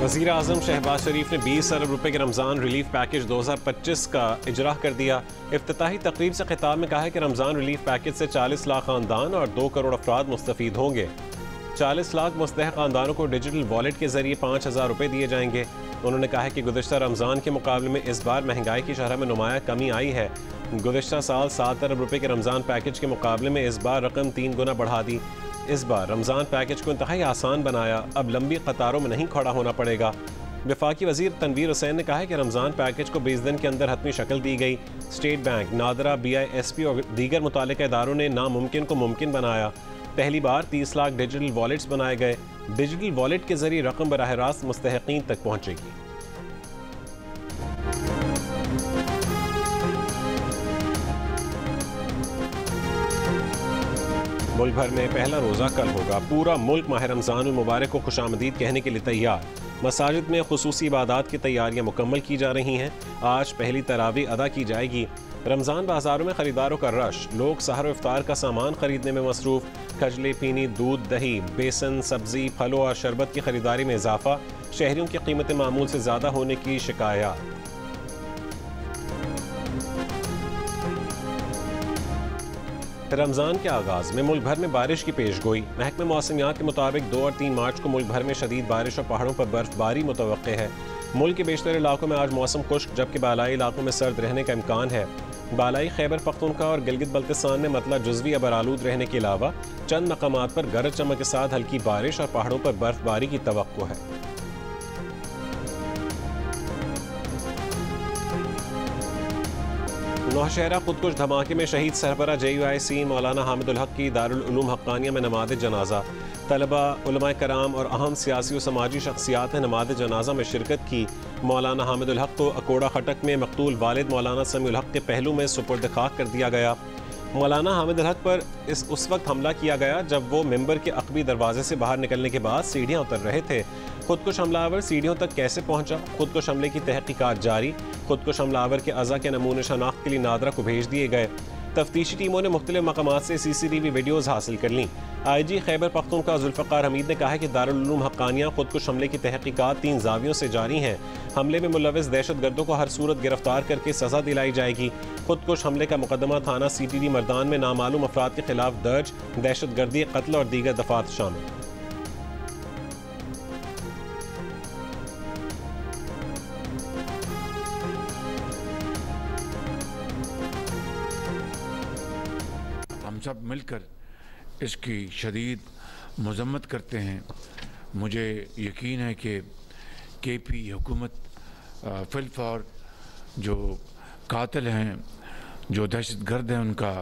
वज़ीर आज़म शहबाज शरीफ ने 20 अरब रुपए के रमज़ान रिलीफ पैकेज 2025 का इजरा कर दिया। इफ्तिताही तकरीब से खिताब में कहा है कि रमज़ान रिलीफ पैकेज से 40 लाख ख़ानदान और 2 करोड़ अफराद मुस्तफ़ीद होंगे। 40 लाख मुस्तहक़ ख़ानदानों को डिजिटल वॉलेट के जरिए 5,000 रुपये दिए जाएंगे। उन्होंने कहा है कि गुज़िश्ता रमज़ान के मुकाबले में इस बार महंगाई की शरह में नुमाया कमी आई है। गुज़िश्ता साल 7 अरब रुपये के रमज़ान पैकेज के मुकाबले में इस बार रकम 3 गुना बढ़ा दी। इस बार रमज़ान पैकेज को इंतहाई आसान बनाया, अब लंबी कतारों में नहीं खड़ा होना पड़ेगा। वफाकी वज़ीर तनवीर हुसैन ने कहा है कि रमज़ान पैकेज को 20 दिन के अंदर हतमी शक्ल दी गई। स्टेट बैंक, नादरा, BISP और दीगर मुतालिका इदारों ने नामुमकिन को मुमकिन बनाया। पहली बार 30 लाख डिजिटल वॉलेट्स बनाए गए। डिजिटल वॉलेट के जरिए रकम बराह रास्त मुस्तहक़ीन तक पहुँचेगी। मुल्क भर में पहला रोज़ा कल होगा। पूरा मुल्क माह रमज़ान मुबारक को खुशामदीद कहने के लिए तैयार। मसाजिद में खुसूसी इबादात की तैयारियां मुकम्मल की जा रही हैं। आज पहली तरावी अदा की जाएगी। रमज़ान बाजारों में ख़रीदारों का रश। लोग सहर इफ्तार का सामान खरीदने में मसरूफ़। खजले, पीनी, दूध, दही, बेसन, सब्ज़ी, फलों और शरबत की खरीदारी में इजाफा। शहरियों की कीमतें मामूल से ज़्यादा होने की शिकायत। रमज़ान के आगाज़ में मुल्क भर में बारिश की पेश गोई। महकमे मौसमियात के मुताबिक 2 और 3 मार्च को मुल्क भर में शदीद बारिश और पहाड़ों पर बर्फबारी मुतवक्के है। मुल्क के बेशतर इलाकों में आज मौसम खुश्क, जबकि बालाई इलाकों में सर्द रहने का इम्कान है। बालाई खैबर पख्तूनख्वा और गिलगित बल्तिस्तान में मतला जुज़वी अबरालूद रहने के अलावा चंद मकामात पर गरज चमक के साथ हल्की बारिश और पहाड़ों पर बर्फबारी की तवक्को है। नौशहरा खुदकुश धमाके में शहीद सरबरा JUIC मौलाना हामिदुल हक की दारुल उलूम हक्कानिया में नमाज जनाजा। तलबा, उलमाए कराम और अहम सियासी और समाजी शख्सियात ने नमाज जनाजा में शिरकत की। मौलाना हामिदुल हक को अकोड़ा खटक में मकतूल वालिद मौलाना समीउल हक के पहलू में सुपुर्द खाक कर दिया गया। मौलाना हामिदुल हक पर उस वक्त हमला किया गया जब वो मेंबर के अक़बी दरवाजे से बाहर निकलने के बाद सीढ़ियाँ उतर रहे थे। खुदकुश हमलावर सीढ़ियों तक कैसे पहुंचा? खुदकुश हमले की तहकीकात जारी। खुदकुश हमलावर के अज़ा के नमूने शनाख्त के लिए नादरा को भेज दिए गए। तफ्तीशी टीमों ने मुख्तलिफ मकामात से CCTV वीडियोज़ हासिल कर लीं। IG खैबर पख्तूनख्वा जुल्फ़िकार हमीद ने कहा है कि दारुल उलूम हक्कानिया खुदकुश हमले की तहकीकात 3 ज़ावियों से जारी हैं। हमले में मुलविस दहशतगर्दों को हर सूरत गिरफ्तार करके सज़ा दिलाई जाएगी। खुदकुश हमले का मुकदमा थाना CTD मर्दान में नामालूम अफराद के खिलाफ दर्ज। दहशतगर्दी, कत्ल और दीगर दफात शामिल। हम सब मिलकर इसकी शदीद मज़म्मत करते हैं। मुझे यकीन है कि KP हुकूमत फिलफौर जो कातिल हैं, जो दहशतगर्द हैं, उनका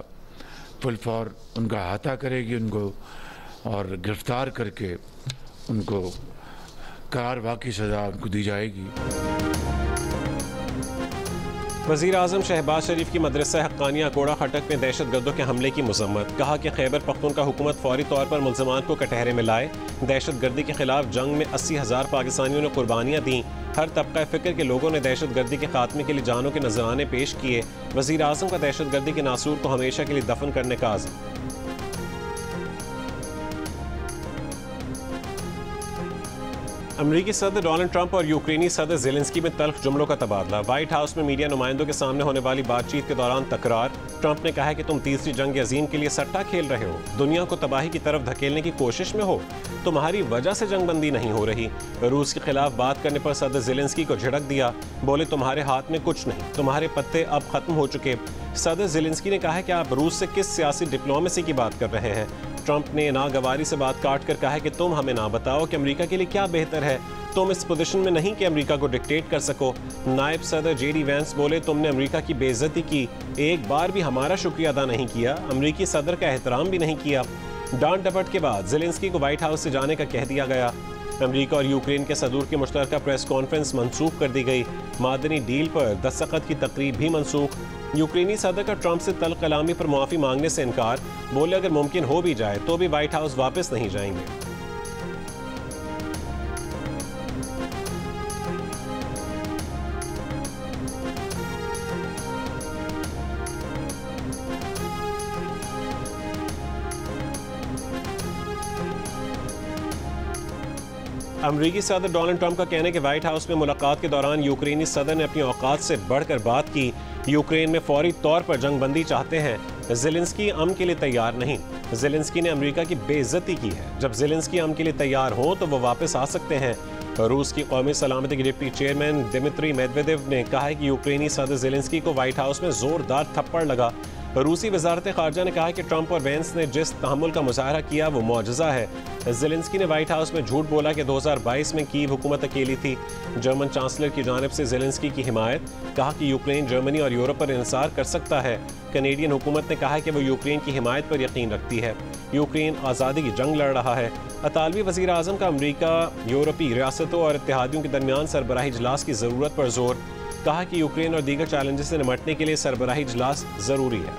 फिलफौर उनका अहाता करेगी उनको और गिरफ़्तार करके उनको करार की सज़ा उनको दी जाएगी। वज़ीर आज़म शहबाज शरीफ की मदरसा हक्कानिया अकोड़ा खटक में दहशतगर्दों के हमले की मज़म्मत। कहा कि खैबर पख्तूनख्वा हुकूमत फौरी तौर पर मुल्ज़िमान को कटहरे में लाए। दहशतगर्दी के खिलाफ जंग में 80,000 पाकिस्तानियों ने कुर्बानियाँ दी। हर तबका फ़िक्र के लोगों ने दहशतगर्दी के खात्मे के लिए जानों के नजराने पेश किए। वज़ीर आज़म का दहशतगर्दी के नासूर को हमेशा के लिए दफन करने का आज़म। अमरीकी सदर डोनाल्ड ट्रंप और यूक्रेनी सदर ज़ेलेंस्की में तल्ख जुमलों का तबादला। व्हाइट हाउस में मीडिया नुमाइंदों के सामने होने वाली बातचीत के दौरान तकरार। ट्रंप ने कहा है कि तुम तीसरी जंग अजीम के लिए सट्टा खेल रहे हो, दुनिया को तबाही की तरफ धकेलने की कोशिश में हो। तुम्हारी वजह से जंगबंदी नहीं हो रही। रूस के खिलाफ बात करने पर सदर ज़ेलेंस्की को झिड़क दिया। बोले तुम्हारे हाथ में कुछ नहीं, तुम्हारे पत्ते अब खत्म हो चुके। सदर ज़ेलेंस्की ने कहा है कि आप रूस से किस सियासी डिप्लोमेसी की बात कर रहे हैं। ट्रंप ने नागवारी से बात काट कर कहा है कि तुम हमें ना बताओ कि अमेरिका के लिए क्या बेहतर है। तुम इस पोजीशन में नहीं कि अमेरिका को डिक्टेट कर सको। नायब सदर JD वैंस बोले तुमने अमेरिका की बेइज्जती की, एक बार भी हमारा शुक्रिया अदा नहीं किया, अमेरिकी सदर का एहतराम भी नहीं किया। डांट डपट के बाद ज़ेलेंस्की को व्हाइट हाउस से जाने का कह दिया गया। अमेरिका और यूक्रेन के सदूर की मुश्तरका प्रेस कॉन्फ्रेंस मनसूख कर दी गई। मादनी डील पर दस्तखत की तकरीब भी मनसूख। यूक्रेनी सदर का ट्रंप से तल्ख कलामी पर मुआफ़ी मांगने से इनकार। बोले अगर मुमकिन हो भी जाए तो भी व्हाइट हाउस वापस नहीं जाएंगे। अमरीकी सदर डोनाल्ड ट्रंप का कहना है कि व्हाइट हाउस में मुलाकात के दौरान यूक्रेनी सदर ने अपनी औकात से बढ़कर बात की। यूक्रेन में फौरी तौर पर जंग बंदी चाहते हैं। ज़ेलेंस्की अमन के लिए तैयार नहीं। ज़ेलेंस्की ने अमेरिका की बेइज्जती की है। जब ज़ेलेंस्की अमन के लिए तैयार हो तो वो वापस आ सकते हैं। रूस की कौमी सलामती के डिप्टी चेयरमैन दिमित्री मेदवेदेव ने कहा है कि यूक्रेनी सदर ज़ेलेंस्की को व्हाइट हाउस में जोरदार थप्पड़ लगा। रूसी वजारत खारजा ने कहा कि ट्रंप और वेंस ने जिस तहम्मुल का मुजाहरा किया वो मौजज़ा है। ज़ेलेंस्की ने व्हाइट हाउस में झूठ बोला कि 2022 में कीव हुकूमत अकेली थी। जर्मन चांसलर की जानिब से ज़ेलेंस्की की हिमायत, कहा कि यूक्रेन जर्मनी और यूरोप पर इंसार कर सकता है। कनेडियन हुकूमत ने कहा कि वो यूक्रेन की हिमायत पर यकीन रखती है। यूक्रेन आज़ादी की जंग लड़ रहा है। अतालवी वज़ीर आज़म का अमरीका, यूरोपीय रियासतों और इत्तेहादियों के दरमियान सरबराही इजलास की ज़रूरत पर जोर, कहा कि यूक्रेन और दीगर चैलेंजेस से निपटने के लिए सरबराही इजलास ज़रूरी है।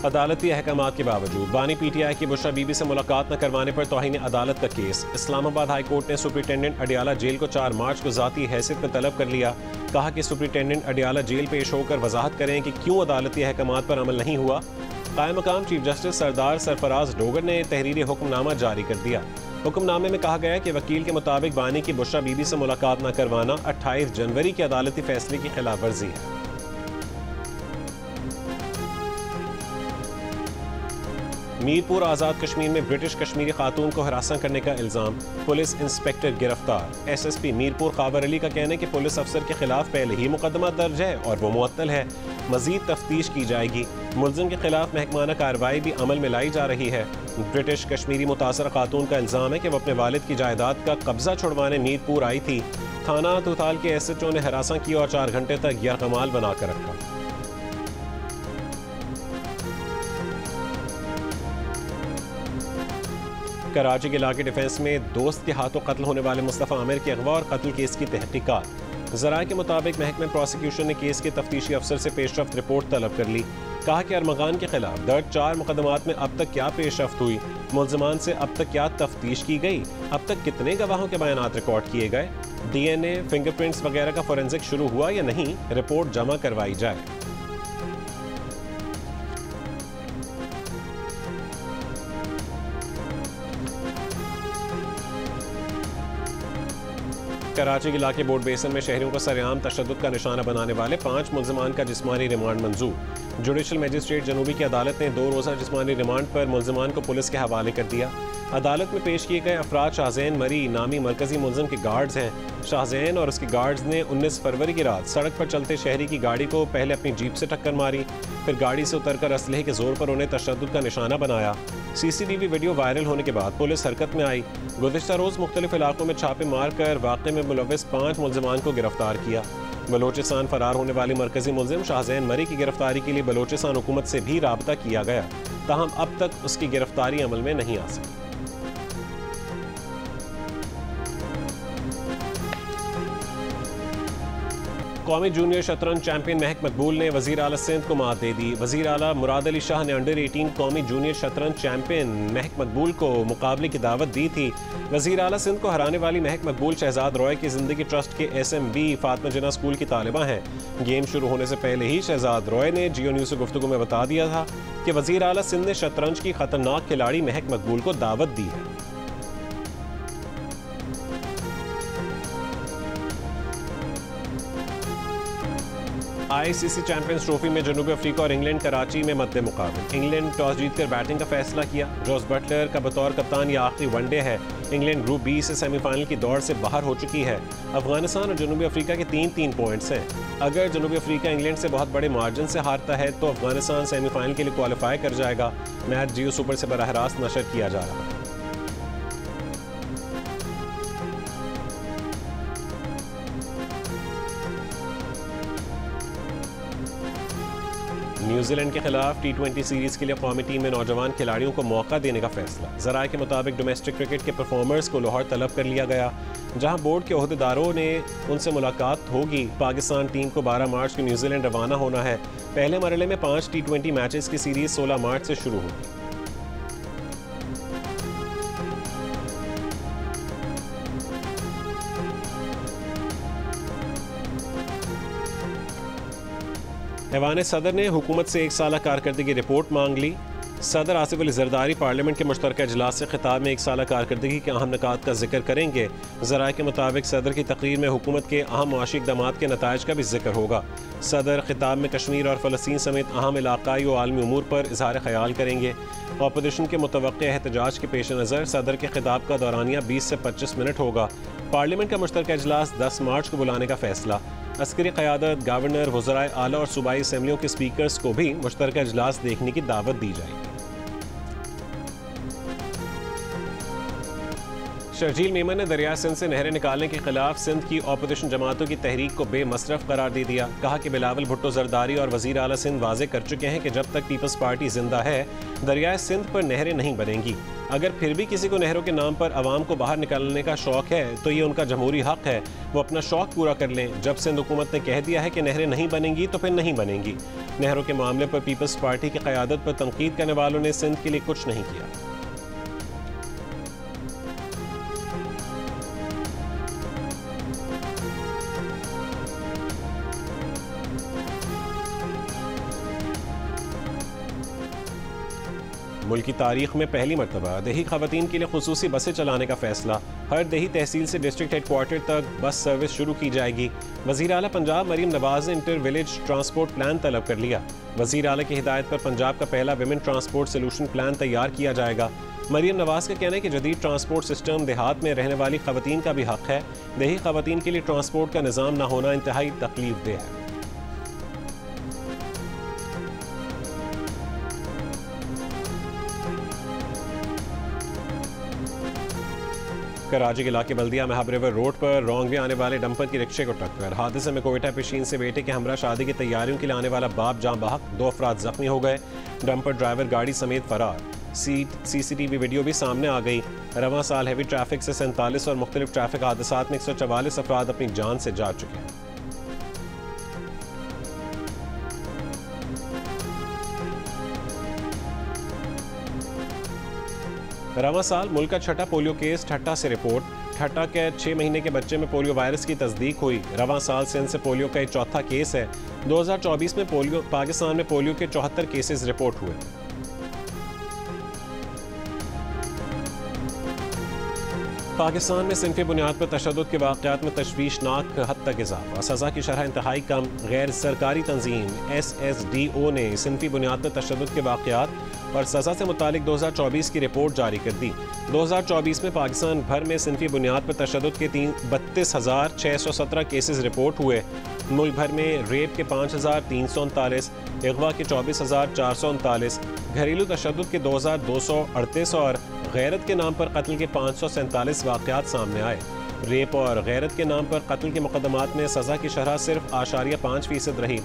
अदालती अहकामात के बावजूद बानी पीटीआई की बुशरा बीबी से मुलाकात न करवाने पर तौहीन अदालत का केस। इस्लामाबाद हाई कोर्ट ने सुप्रिंटेंडेंट अडियाला जेल को 4 मार्च को ज़ाती हैसियत में तलब कर लिया। कहा कि सुप्रिंटेंडेंट अडियाला जेल पेश होकर वजाहत करें कि क्यों अदालती अहकामात पर अमल नहीं हुआ। कायम मकाम चीफ जस्टिस सरदार सरफराज डोगर ने तहरीरी हुक्मनामा जारी कर दिया। हुक्मनामे में कहा गया कि वकील के मुताबिक बानी की बुशरा बीबी से मुलाकात न करवाना 28 जनवरी के अदालती फैसले की खिलाफ वर्जी है। मीरपुर आज़ाद कश्मीर में ब्रिटिश कश्मीरी खातून को हरासा करने का इल्ज़ाम, पुलिस इंस्पेक्टर गिरफ्तार। एसएसपी मीरपुर खावर अली का कहना है कि पुलिस अफसर के खिलाफ पहले ही मुकदमा दर्ज है और वो मुअत्तल है। मजीद तफ्तीश की जाएगी। मुलजिम के खिलाफ महकमाना कार्रवाई भी अमल में लाई जा रही है। ब्रिटिश कश्मीरी मुतासर खातून का इल्ज़ाम है कि वह अपने वालिद की जायदाद का कब्जा छुड़वाने मीरपुर आई थी। थाना तुताल के एसएचओ ने हरासा किया और 4 घंटे तक यरगमाल बनाकर रखा। कराची के इलाके डिफेंस में दोस्त के हाथों कत्ल होने वाले मुस्तफ़ा आमिर के अगवा और कत्ल केस की तहकीकात। ज़राए के मुताबिक महकमे प्रोसिक्यूशन ने केस के तफ्तीशी अफसर से पेशरफ्त रिपोर्ट तलब कर ली। कहा कि अरमगान के खिलाफ दर्ज 4 मुकदमात में अब तक क्या पेशरफ्त हुई, मुल्ज़िमान से अब तक क्या तफ्तीश की गई, अब तक कितने गवाहों के बयानात रिकॉर्ड किए गए, DNA, फिंगरप्रिंट्स वगैरह का फोरेंसिक शुरू हुआ या नहीं, रिपोर्ट जमा करवाई जाए। कराची के इलाके बोर्ड बेसन में शहरियों को सरेआम तशद्दुद का निशाना बनाने वाले 5 मुल्ज़िमान का जिस्मानी रिमांड मंजूर। जुडिशल मजिस्ट्रेट जनूबी की अदालत ने 2 रोज़ा जिस्मानी रिमांड पर मुल्ज़िमान को पुलिस के हवाले कर दिया। अदालत में पेश किए गए अफराद शाहजैन मरी नामी मरकजी मुल्ज़िम के गार्ड्स हैं। शाहजैन और उसके गार्ड्स ने 19 फरवरी की रात सड़क पर चलते शहरी की गाड़ी को पहले अपनी जीप से टक्कर मारी, फिर गाड़ी से उतरकर असलहे के जोर पर उन्हें तशद्दुद का निशाना बनाया। CCTV वीडियो वायरल होने के बाद पुलिस हरकत में आई। गुज़िश्ता रोज़ मुख्तलिफ इलाकों में छापे मार कर वाक़े में मुलव्विस 5 मुल्ज़िमान को गिरफ्तार किया। बलोचिस्तान फरार होने वाली मरकजी मुल्ज़िम शाहजैन मरी की गिरफ्तारी के लिए बलोचिस्तान हुकूमत से भी राबता किया गया, ताहम अब तक उसकी गिरफ्तारी अमल में नहीं आ सकी। कौमी जूनियर शतरंज चैंपियन महक मकबूल ने वज़ीर आला सिंध को मात दे दी। वज़ीर आला मुराद अली शाह ने अंडर 18 कौमी जूनियर शतरंज चैंपियन महक मकबूल को मुकाबले की दावत दी थी। वज़ीर आला सिंध को हराने वाली महक मकबूल शहजाद रॉय की ज़िंदगी ट्रस्ट के SMB फातिमा जिन्ना स्कूल की तालिबा हैं। गेम शुरू होने से पहले ही शहजाद रॉय ने जियो न्यूज़ से गुफ्तगू में बता दिया था कि वज़ीर आला सिंध ने शतरंज की खतरनाक खिलाड़ी महक मकबूल को दावत दी है। ICC चैंपियंस ट्रॉफी में जनूबी अफ्रीका और इंग्लैंड कराची में मद्दे मुकाबले। इंग्लैंड टॉस जीतकर बैटिंग का फैसला किया। जॉस बटलर का बतौर कप्तान यह आखिरी वनडे है। इंग्लैंड ग्रुप B से सेमीफाइनल की दौड़ से बाहर हो चुकी है। अफगानिस्तान और जनूबी अफ्रीका के 3-3 पॉइंट्स हैं। अगर जनूबी अफ्रीका इंग्लैंड से बहुत बड़े मार्जिन से हारता है तो अफगानिस्तान सेमीफाइनल के लिए क्वालिफाई कर जाएगा। मैच जियो सुपर से बराह रास्त नशर किया जा रहा है। न्यूजीलैंड के खिलाफ T20 सीरीज के लिए कौमी टीम में नौजवान खिलाड़ियों को मौका देने का फैसला। ज़राए के मुताबिक डोमेस्टिक क्रिकेट के परफॉर्मर्स को लाहौर तलब कर लिया गया, जहां बोर्ड के ओहदेदारों ने उनसे मुलाकात होगी। पाकिस्तान टीम को 12 मार्च को न्यूजीलैंड रवाना होना है। पहले मरहले में 5 T20 मैचेस की सीरीज 16 मार्च से शुरू होगी। ऐवान सदर ने हुकूमत से 1 साला कारकर्दगी रिपोर्ट मांग ली। सदर आसिफ अली जरदारी पार्लियामेंट के मुश्तरका इजलास से खिताब में 1 साला कारकर्दगी के अहम निकात का जिक्र करेंगे। ज़राए के मुताबिक सदर की तकरीर में हुकूमत के अहम मुआशी इक़दामात के नताइज का भी जिक्र होगा। सदर खिताब में कश्मीर और फ़लस्तीन समेत अहम इलाक़ाई व आलमी उमूर पर इजहार ख्याल करेंगे। अपोजिशन के मुतवक्के एहतजाज के पेश नज़र सदर के खिताब का दौरानिया 20 से 25 मिनट होगा। पार्लियामेंट का मुश्तरका इजलास 10 मार्च को बुलाने का फैसला। अस्करी क़यादत, गवर्नर, वज़राए आला और सूबाई असम्बलियों के स्पीकर्स को भी मुश्तरका इजलास देखने की दावत दी जाएगी। शर्जील मेमन ने दरिया सिंध से नहरें निकालने के खिलाफ सिंध की अपोजिशन जमातों की तहरीक को बेमसरफ करार दे दिया। कहा कि बिलावल भुट्टो जरदारी और वज़ीर आला सिंध वाज़े कर चुके हैं कि जब तक पीपल्स पार्टी जिंदा है दरिया सिंध पर नहरें नहीं बनेंगी। अगर फिर भी किसी को नहरों के नाम पर आवाम को बाहर निकालने का शौक है तो ये उनका जमहूरी हक है, वो अपना शौक पूरा कर लें। जब सिंध हुकूमत ने कह दिया है कि नहरें नहीं बनेंगी तो फिर नहीं बनेंगी। नहरों के मामले पर पीपल्स पार्टी की क़यादत पर तनकीद करने वालों ने सिंध के लिए कुछ नहीं किया। मुल्क की तारीख में पहली मरतबा देही ख़वातीन के लिए खुसूसी बसें चलाने का फैसला। हर देही तहसील से डिस्ट्रिक्ट हेडक्वार्टर तक बस सर्विस शुरू की जाएगी। वज़ीर आला पंजाब मरीम नवाज़ ने इंटर विलेज ट्रांसपोर्ट प्लान तलब कर लिया। वज़ीर आला की हिदायत पर पंजाब का पहला विमेन ट्रांसपोर्ट सोल्यूशन प्लान तैयार किया जाएगा। मरीम नवाज़ का कहना है कि जदीद ट्रांसपोर्ट सिस्टम देहात में रहने वाली ख़वातीन का भी हक है। देही ख़वातीन के लिए ट्रांसपोर्ट का निज़ाम न होना इंतहाई तकलीफदेह है। कराची के इलाके बल्दिया में हब रिवर रोड पर रॉन्ग वे आने वाले डंपर की रिक्शे को टक्कर। हादसे में कोयटा पेशीन से बेटे के हमरा शादी की तैयारियों के लिए आने वाला बाप जाँ बहक, 2 अफराद जख्मी हो गए। डंपर ड्राइवर गाड़ी समेत फरार। CCTV वीडियो भी सामने आ गई। रवां साल हैवी ट्रैफिक से 47 और मुख्तलिफ ट्रैफिक हादसात में 144 अफराद अपनी जान से जा चुके हैं। रवां साल मुल्क का छठा पोलियो केस ठट्टा से रिपोर्ट। ठट्टा के 6 महीने के बच्चे में पोलियो वायरस की तस्दीक हुई। रवां साल सिंध से पोलियो का एक चौथा केस है। 2024 में पाकिस्तान में पोलियो के 74 केसेस रिपोर्ट हुए। पाकिस्तान में सिनफी बुनियाद पर तशद्दुद के वाक़यात में तशवीशनाक हद तक इजाफा। सज़ा की शरह इंतहाई कम। गैर सरकारी तंजीम SSDO ने सिनफी बुनियाद पर तशद्दुद के वाक़यात और सज़ा से मुतालिक 2024 की रिपोर्ट जारी कर दी। 2024 में पाकिस्तान भर में सिनफी बुनियाद पर तशद्दुद के 32,617 केसेस रिपोर्ट हुए। मुल्क भर में रेप के 5,339, अगवा के 24,439, घरेलू तशद्दुद के 2,238 और गैरत के नाम पर कत्ल के 547 वाक़यात सामने आए। रेप और गैरत के नाम पर कत्ल के मुकदमात में सज़ा की शरह सिर्फ 0.5% रही।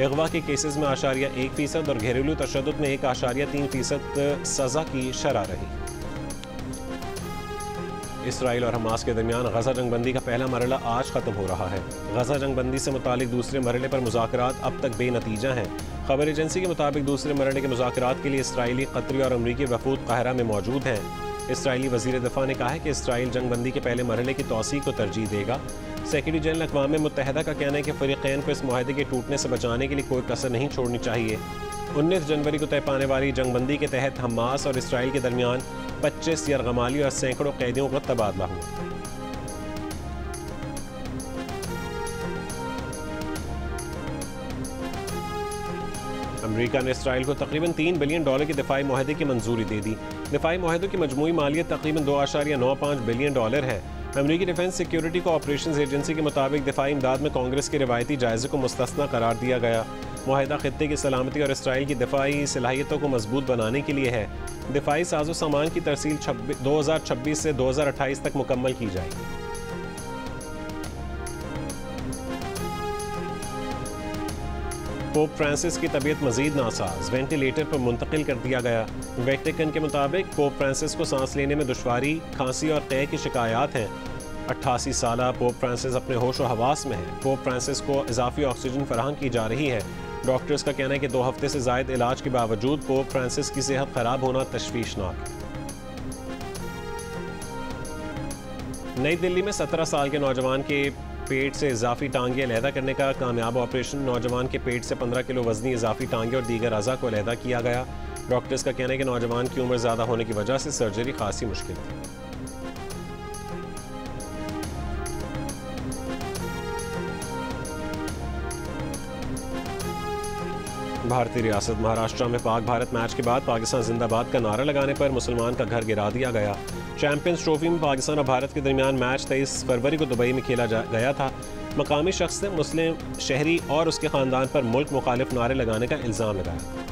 अगवा के केसेस में 0.1% और घरेलू तशद्दुद में 1.3% सज़ा की शरह रही। इसराइल और हमास के दरमियान गजा जंगबंदी का पहला मरहला आज ख़त्म हो रहा है। गजा जंगबंदी से मुतालिक दूसरे मरहले पर मुज़ाकरात अब तक बेनतीजा हैं। खबर एजेंसी के मुताबिक दूसरे मरहले के मुज़ाकरात के लिए इसराइली, कतरी और अमरीकी वफूद काहिरा में मौजूद हैं। इसराइली वज़ीर दिफ़ा ने कहा है कि इसराइल जंगबंदी के पहले मरहले की तौसीक़ को तरजीह देगा। सेक्रेटरी जनरल अक़वाम मुत्तहिदा का कहना है कि फ़रीक़ैन को इस मुआहदे के टूटने से बचाने के लिए कोई कसर नहीं छोड़नी चाहिए। 19 जनवरी को तय पाने वाली जंगबंदी के तहत हमास और इसराइल के दरमियान 25 यरगमाली और सैकड़ों कैदियों का तबादला हुआ। अमेरिका ने इसराइल को तकरीबन $3 बिलियन के दिफाई मुआहदे की मंजूरी दे दी। दिफाई मुआहदों की मजमूई मालियत तकरीबन $2.95 बिलियन है। अमेरिकी डिफेंस सिक्योरिटी कोऑपरेशन एजेंसी के मुताबिक दिफाई इमदाद में कांग्रेस के रिवायती जायजे को मुस्तस्ना करार दिया गया। मुआहदा खित्ते की सलामती और इसराइल की दिफाई सलाहियतों को मजबूत बनाने के लिए है। दिफाई साजो सामान की तरसील 2026 से 2028 तक मुकम्मल की जाएगी। पोप फ्रांसिस की तबीयत मजीद नासाज, वेंटिलेटर पर मुंतकिल कर दिया गया। वेटिकन के मुताबिक पोप फ्रांसिस को सांस लेने में दुश्वारी, खांसी और क़े की शिकायत हैं। 88 साला पोप फ्रांसिस अपने होश व हवास में है। पोप फ्रांसिस को इजाफी ऑक्सीजन फराहम की जा रही है। डॉक्टर्स का कहना है कि 2 हफ्ते से ज़ायद इलाज के बावजूद पोप फ्रांसिस की सेहत खराब होना तशवीशनाक है। नई दिल्ली में 17 साल के नौजवान के पेट से इजाफी टांगे अलहदा करने का कामयाब ऑपरेशन। नौजवान के पेट से 15 किलो वजनी इजाफी टांगे और दीगर अज़ा को अलहदा किया गया। डॉक्टर्स का कहना है कि नौजवान की उम्र ज़्यादा होने की वजह से सर्जरी खासी मुश्किल थी। भारतीय रियासत महाराष्ट्र में पाक भारत मैच के बाद पाकिस्तान जिंदाबाद का नारा लगाने पर मुसलमान का घर गिरा दिया गया। चैंपियंस ट्रॉफी में पाकिस्तान और भारत के दरमियान मैच 23 फरवरी को दुबई में खेला गया था। मकामी शख्स ने मुस्लिम शहरी और उसके ख़ानदान पर मुल्क मुखालिफ नारे लगाने का इल्ज़ाम लगाया।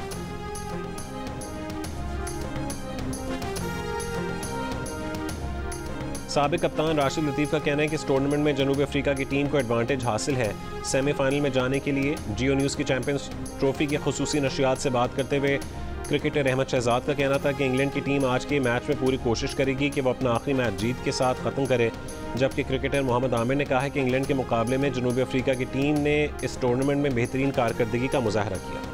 साबिक कप्तान राशिद लतीफ़ का कहना है कि इस टूर्नामेंट में जनूबी अफ्रीका की टीम को एडवांटेज हासिल है। सेमीफाइनल में जाने के लिए जियो न्यूज़ की चैंपियंस ट्रॉफी की खुसूसी नशियात से बात करते हुए क्रिकेटर अहमद शहजाद का कहना था कि इंग्लैंड की टीम आज के मैच में पूरी कोशिश करेगी कि वो अपना आखिरी मैच जीत के साथ ख़त्म करे। जबकि क्रिकेटर मोहम्मद आमिर ने कहा है कि इंग्लैंड के मुकाबले में जनूबी अफ्रीका की टीम ने इस टूर्नामेंट में बेहतरीन कारकर्दगी का मुजाहरा किया।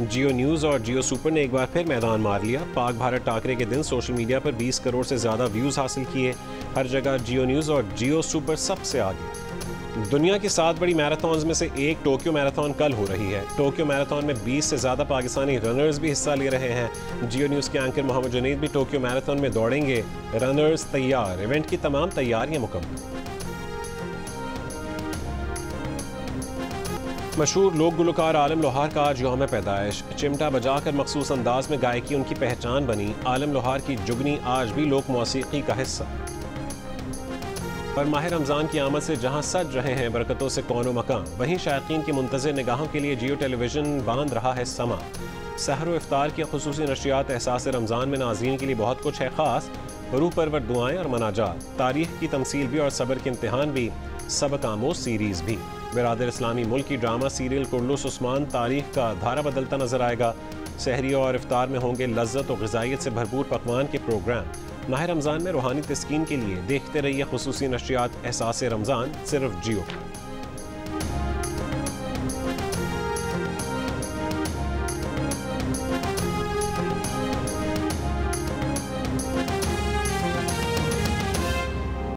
जियो न्यूज़ और जियो सुपर ने एक बार फिर मैदान मार लिया। पाक भारत टाकरे के दिन सोशल मीडिया पर 20 करोड़ से ज़्यादा व्यूज़ हासिल किए। हर जगह जियो न्यूज़ और जियो सुपर सबसे आगे। दुनिया की 7 बड़ी मैराथॉन्स में से एक टोक्यो मैराथन कल हो रही है। टोक्यो मैराथन में 20 से ज़्यादा पाकिस्तानी रनर्स भी हिस्सा ले रहे हैं। जियो न्यूज़ के एंकर मोहम्मद जुनैद भी टोक्यो मैराथन में दौड़ेंगे। रनर्स तैयार, इवेंट की तमाम तैयारियां मुकम्मल। मशहूर लोक गुलकार आलम लोहार का आज यौम पैदाइश। चिमटा बजाकर मखसूस अंदाज में गायकी उनकी पहचान बनी। आलम लोहार की जुगनी आज भी लोक मौसीकी का हिस्सा। पर माह रमज़ान की आमद से जहां सज रहे हैं बरकतों से कौनो मकान, वहीं शायकीन की मुंतज़िर निगाहों के लिए जियो टेलीविज़न बांध रहा है समा। सहर व इफ्तार की खुसूसी नशियात एहसास रमज़ान में नाज़रीन के लिए बहुत कुछ है ख़ास। रूह परवर दुआएँ और मनाजात, तारीख़ की तमसील भी और सब्र के इम्तिहान भी, सबक आमोज़ सीरीज़ भी। बिरादर इस्लामी मुल्क की ड्रामा सीरियल कुर्लुस उस्मान तारीख़ का धारा बदलता नजर आएगा। सहरी और इफ्तार में होंगे लज्जत और ग़िज़ाइयत से भरपूर पकवान के प्रोग्राम। माह रमज़ान में रूहानी तस्कीन के लिए देखते रहिए खुसूसी नशियात एहसास रमज़ान, सिर्फ जियो।